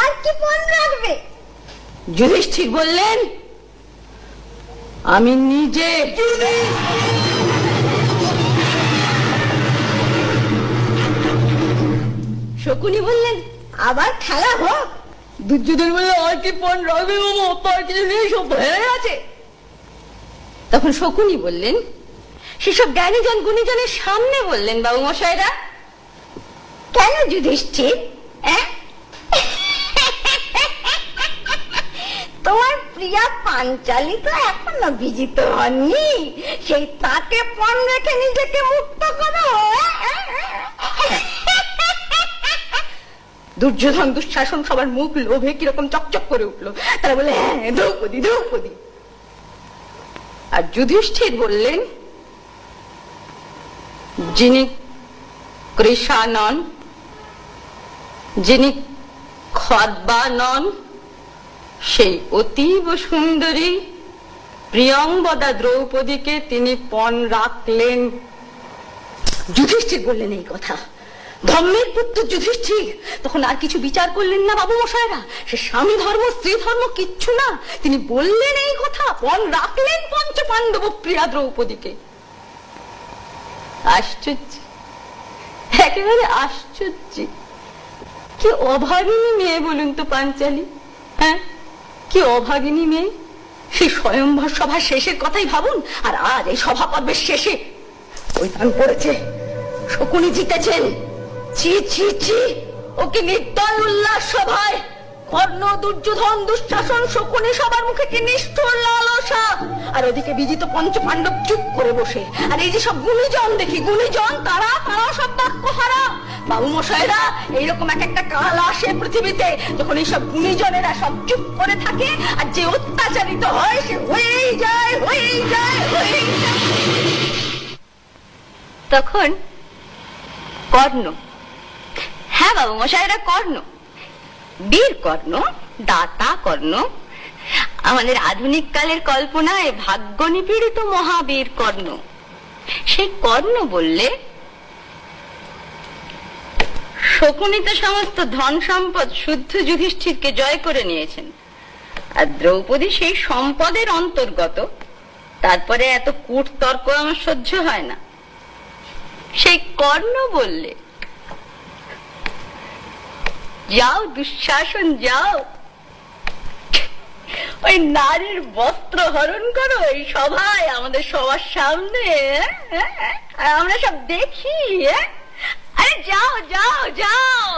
আর কি পণ রাখবে? যুধিষ্ঠির বললেন, আমি নিজে। শকুনি বললেন, আবার খেলা হোক। দুর্যোধন বললেন, আর কি পণ রাখবে মামা, তার কিছু নেই, সব হয়ে গেছে। তখন শকুনি বললেন, সেসব জ্ঞানীজন গুণীজনের সামনে বললেন, বাবু মশাইরা। কেন যুধিষ্ঠির? তোমার প্রিয়া পাঞ্চালী তো এখনো বিজিত হননি, সেই তাকে পণ রেখে নিজেকে মুক্ত করো। দুর্যোধন দুঃশাসন সবার মুখ লোভে কিরকম চকচক করে উঠলো। তারা বলে, হ্যাঁ দ্রৌপদী দ্রৌপদী। আর যুধিষ্ঠির বললেন, যিনি কৃষা নন, যিনি খর্বা নন, সেই অতীব সুন্দরী প্রিয়ংবদা দ্রৌপদীকে তিনি পণ রাখলেন। যুধিষ্ঠির বললেন এই কথা। ধর্মের পুত্র যুধিষ্ঠির তখন আর কিছু বিচার করলেন না বাবু মশাইরা। সে স্বামী ধর্ম স্ত্রী ধর্ম কিচ্ছু না, তিনি বললেন এই কথা, পণ রাখলেন পঞ্চ পাণ্ডব প্রিয়া দ্রৌপদীকে। আশ্চর্য, একেবারে আশ্চর্য। কি অভাগিনী মেয়ে বলুন তো পাঞ্চালী, হ্যাঁ কি অভাগিনী মেয়ে। সেই স্বয়ংবর সভা শেষের কথাই ভাবুন, আর আজ এই সভা পর্বের শেষে ওই দান পড়েছে, শকুনি জিতেছেন। ছি ছি ছি, ওকে নির্দয় উল্লাস সভায় কর্ণ দুর্যোধন দুঃশাসন শকুনি সবার মুখে কি নিষ্ঠুর লালসা, আর ওদিকে বিজিত পঞ্চ পাণ্ডব চুপ করে বসে। আর এই যে সব গুণীজন দেখি, গুণীজন তারা সব বাক্যহারা। বাবু মশাইরা, এইরকম এক একটা কাল আসে পৃথিবীতে যখন এইসব গুণীজনেরা সব চুপ করে থাকে, আর যে অত্যাচারিত হয় সে হয়েই যায় হয়েই যায় হয়েই যায়। তখন কর্ণ, হ্যাঁ বাবু মশাইরা, কর্ণ, বীর কর্ণ, দাতা কর্ণ, আমাদের আধুনিক কালের কল্পনায় ভাগ্য নিপীড়িত মহাবীর কর্ণ, সেই কর্ণ বললে, শকুনি তো সমস্ত ধন সম্পদ শুদ্ধ যুধিষ্ঠিরকে জয় করে নিয়েছেন, আর দ্রৌপদী সেই সম্পদের অন্তর্গত, তারপরে এত কূট তর্ক আমার সহ্য হয় না। সেই কর্ণ বললে, যাও দুঃশাসন যাও, ওই নারীর বস্ত্র হরণ করো এই সভায়, আমাদের সবার সামনে, আমরা সব দেখি। আরে যাও যাও যাও।